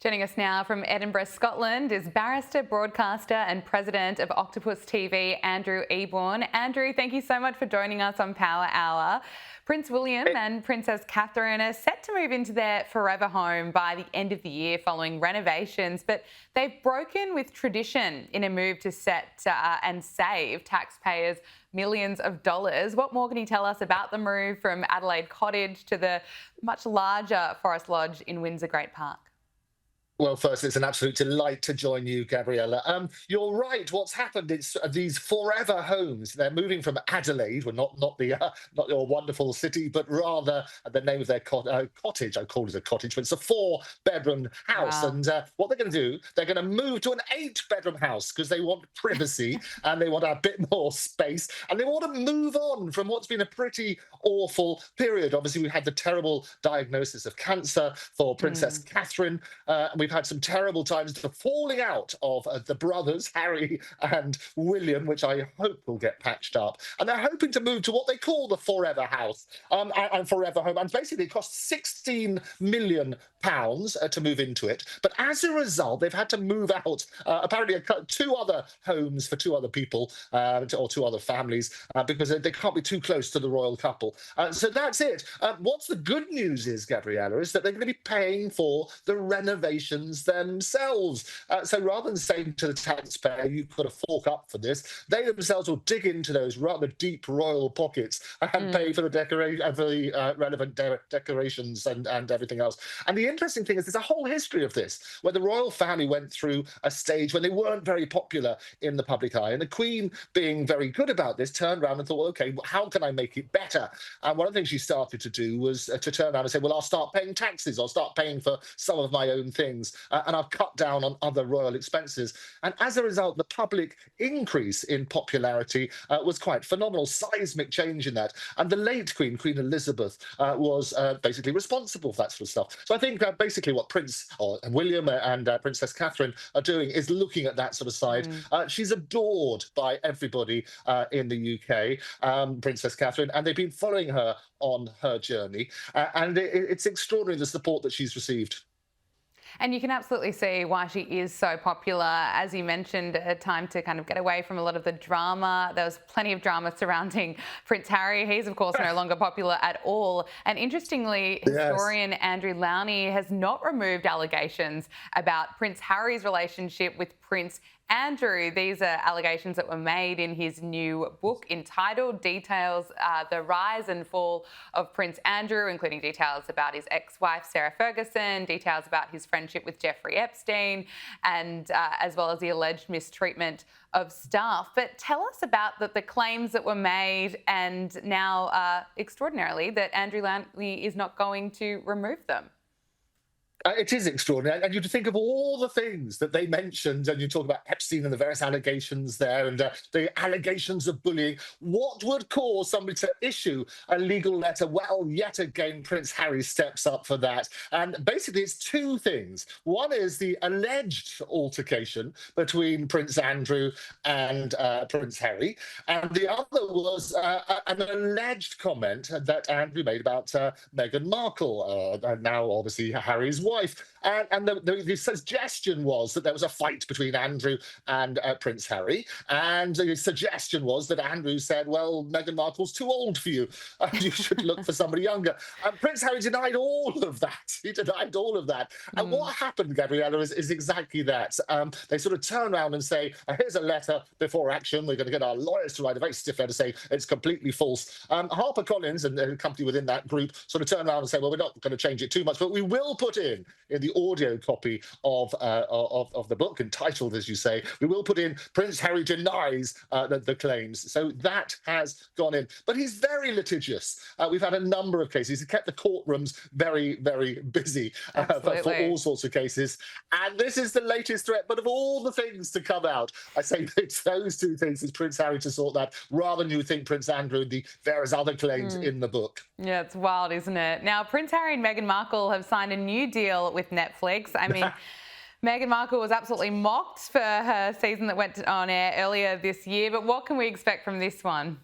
Joining us now from Edinburgh, Scotland is barrister, broadcaster and president of Octopus TV, Andrew Eborn. Andrew, thank you so much for joining us on Power Hour. Prince William and Princess Catherine are set to move into their forever home by the end of the year following renovations, but they've broken with tradition in a move to set and save taxpayers millions of dollars. What more can you tell us about the move from Adelaide Cottage to the much larger Forest Lodge in Windsor Great Park? Well, first, it's an absolute delight to join you, Gabriella. You're right. What's happened? It's these forever homes. They're moving from Adelaide, well, not your wonderful city, but rather the name of their cottage. I call it a cottage, but it's a 4-bedroom house. Wow. And what they're going to do, they're going to move to an 8-bedroom house because they want privacy and they want a bit more space and they want to move on from what's been a pretty awful period. Obviously, we had the terrible diagnosis of cancer for Princess Catherine. We've had some terrible times, the falling out of the brothers, Harry and William, which I hope will get patched up. And they're hoping to move to what they call the Forever House and Forever Home. And basically, it costs £16 million to move into it. But as a result, they've had to move out apparently 2 other homes for 2 other people or 2 other families because they can't be too close to the royal couple. So that's it. What's the good news is, Gabriella, is that they're going to be paying for the renovation themselves. So rather than saying to the taxpayer, you've got to fork up for this, they themselves will dig into those rather deep royal pockets and pay for the relevant decorations and everything else. And the interesting thing is there's a whole history of this, where the royal family went through a stage when they weren't very popular in the public eye. And the Queen, being very good about this, turned around and thought, well, okay, how can I make it better? And one of the things she started to do was to turn around and say, well, I'll start paying taxes, I'll start paying for some of my own things. And I've cut down on other royal expenses. And as a result, the public increase in popularity was quite phenomenal, seismic change in that. And the late Queen, Queen Elizabeth, was basically responsible for that sort of stuff. So I think basically what William and Princess Catherine are doing is looking at that sort of side. She's adored by everybody in the UK, Princess Catherine, and they've been following her on her journey. And it's extraordinary the support that she's received. And you can absolutely see why she is so popular. As you mentioned, a time to kind of get away from a lot of the drama. There was plenty of drama surrounding Prince Harry. He's, of course, no longer popular at all. And interestingly, historian Andrew Eborn has not removed allegations about Prince Harry's relationship with Prince Andrew. These are allegations that were made in his new book entitled Details, The Rise and Fall of Prince Andrew, including details about his ex-wife, Sarah Ferguson, details about his friendship with Jeffrey Epstein, and as well as the alleged mistreatment of staff. But tell us about the claims that were made and now, extraordinarily, that Andrew Eborn is not going to remove them. It is extraordinary. And you think of all the things that they mentioned, and you talk about Epstein and the various allegations there and the allegations of bullying. What would cause somebody to issue a legal letter? Well, yet again, Prince Harry steps up for that. And basically, it's 2 things. One is the alleged altercation between Prince Andrew and Prince Harry. And the other was an alleged comment that Andrew made about Meghan Markle, now obviously Harry's wife. And the suggestion was that there was a fight between Andrew and Prince Harry. And the suggestion was that Andrew said, well, Meghan Markle's too old for you. You should look for somebody younger. And Prince Harry denied all of that. He denied all of that. And what happened, Gabriella, is exactly that. They sort of turn around and say, here's a letter before action. We're going to get our lawyers to write a very stiff letter to say it's completely false. HarperCollins and a company within that group sort of turn around and say, well, we're not going to change it too much, but we will put in the audio copy of the book, entitled, as you say, we will put in Prince Harry denies the claims. So that has gone in. But he's very litigious. We've had a number of cases. He kept the courtrooms very, very busy for all sorts of cases. And this is the latest threat. But of all the things to come out, I say it's those 2 things. It's Prince Harry to sort that, rather than you think Prince Andrew and the various other claims in the book. Yeah, it's wild, isn't it? Now, Prince Harry and Meghan Markle have signed a new deal with Netflix. I mean, Meghan Markle was absolutely mocked for her season that went on air earlier this year, but what can we expect from this one?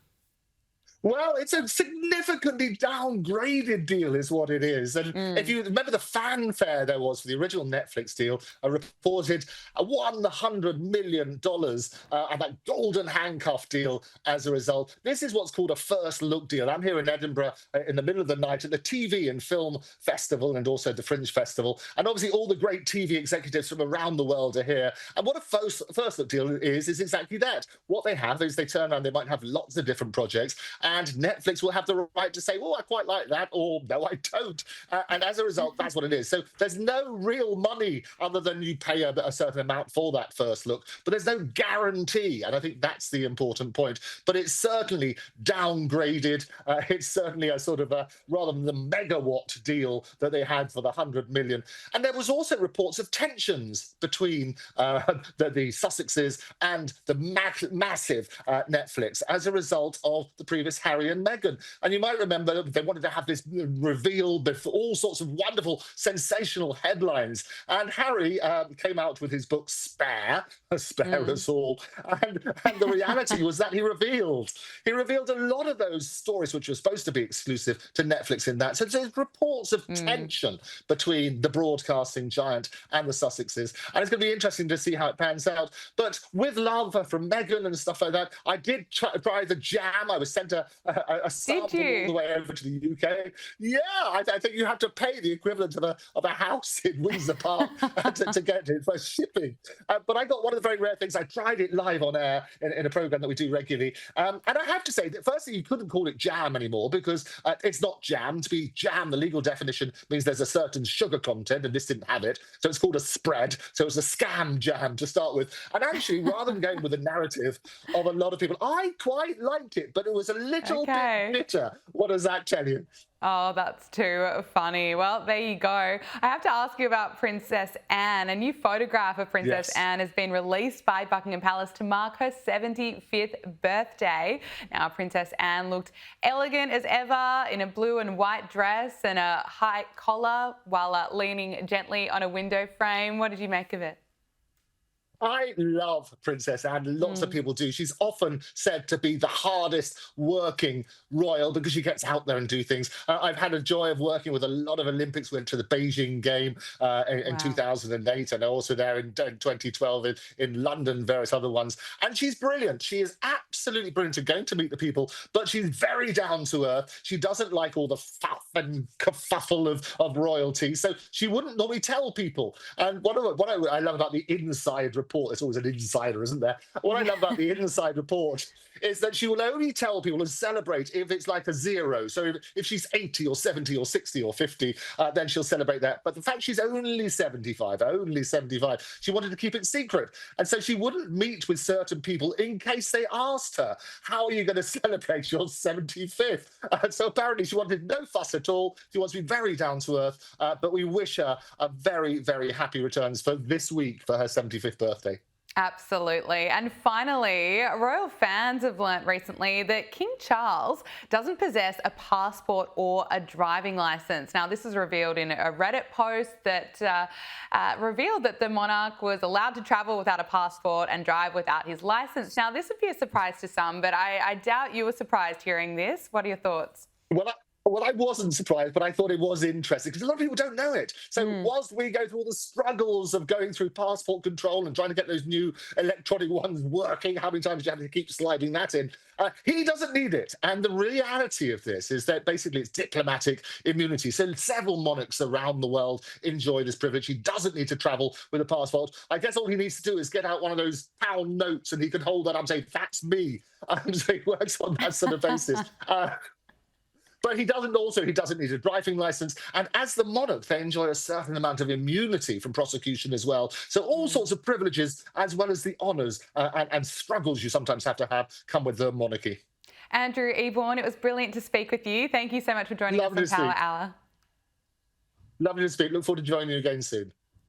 Well, it's a significantly downgraded deal, is what it is. And if Mm. you remember the fanfare there was for the original Netflix deal, I reported a $100 million and that golden handcuff deal as a result. This is what's called a first look deal. I'm here in Edinburgh in the middle of the night at the TV and Film Festival and also the Fringe Festival. And obviously, all the great TV executives from around the world are here. And what a first look deal is exactly that. What they have is they turn around, they might have lots of different projects and Netflix will have the right to say, "Oh, I quite like that," or "No, I don't." And as a result, that's what it is. So there's no real money other than you pay a certain amount for that first look, but there's no guarantee. And I think that's the important point. But it's certainly downgraded. It's certainly a sort of a rather than the megawatt deal that they had for the 100 million. And there was also reports of tensions between the Sussexes and the massive Netflix as a result of the previous Harry and Meghan. And you might remember they wanted to have this reveal before all sorts of wonderful, sensational headlines. And Harry came out with his book Spare, Spare Us All. And the reality was that he revealed a lot of those stories which were supposed to be exclusive to Netflix in that. So there's reports of tension between the broadcasting giant and the Sussexes. And it's going to be interesting to see how it pans out. But with love from Meghan and stuff like that, I did try the jam. I was sent a sample all the way over to the UK. Yeah, I think you have to pay the equivalent of a house in Windsor Park to get it for shipping. But I got one of the very rare things. I tried it live on air in a program that we do regularly. And I have to say that firstly, you couldn't call it jam anymore because it's not jam. To be jam, the legal definition means there's a certain sugar content, and this didn't have it. So it's called a spread. So it was a scam jam to start with. And actually, rather than going with the narrative of a lot of people, I quite liked it, but it was a little bit bitter. What does that tell you? Oh, that's too funny. Well, there you go. I have to ask you about Princess Anne. A new photograph of Princess Anne has been released by Buckingham Palace to mark her 75th birthday. Now, Princess Anne looked elegant as ever in a blue and white dress and a high collar while leaning gently on a window frame. What did you make of it? I love Princess Anne. Lots of people do. She's often said to be the hardest working royal because she gets out there and do things. I've had a joy of working with a lot of Olympics. Went to the Beijing game in 2008 and also there in 2012 in London, various other ones. And she's brilliant. She is absolutely brilliant at going to meet the people, but she's very down to earth. She doesn't like all the faff and kerfuffle of royalty. So she wouldn't normally tell people. And what I love about the inside report, there's always an insider, isn't there? What I love about the inside report is that she will only tell people and celebrate if it's like a zero. So if she's 80 or 70 or 60 or 50, then she'll celebrate that. But the fact she's only 75, she wanted to keep it secret. And so she wouldn't meet with certain people in case they asked her, how are you going to celebrate your 75th? So apparently she wanted no fuss at all. She wants to be very down to earth. But we wish her a very, very happy returns for this week for her 75th birthday. Absolutely. And finally, royal fans have learnt recently that King Charles doesn't possess a passport or a driving licence. Now, this was revealed in a Reddit post that revealed that the monarch was allowed to travel without a passport and drive without his licence. Now, this would be a surprise to some, but I doubt you were surprised hearing this. What are your thoughts? Well, I wasn't surprised, but I thought it was interesting because a lot of people don't know it. So whilst we go through all the struggles of going through passport control and trying to get those new electronic ones working, how many times do you have to keep sliding that in? He doesn't need it. And the reality of this is that basically it's diplomatic immunity. So several monarchs around the world enjoy this privilege. He doesn't need to travel with a passport. I guess all he needs to do is get out one of those pound notes and he can hold that up and say, "That's me." So he works on that sort of basis. But he doesn't need a driving license. And as the monarch, they enjoy a certain amount of immunity from prosecution as well. So all sorts of privileges, as well as the honours and struggles you sometimes have to have, come with the monarchy. Andrew Eborn, it was brilliant to speak with you. Thank you so much for joining us on Power Hour. Lovely to speak. Look forward to joining you again soon.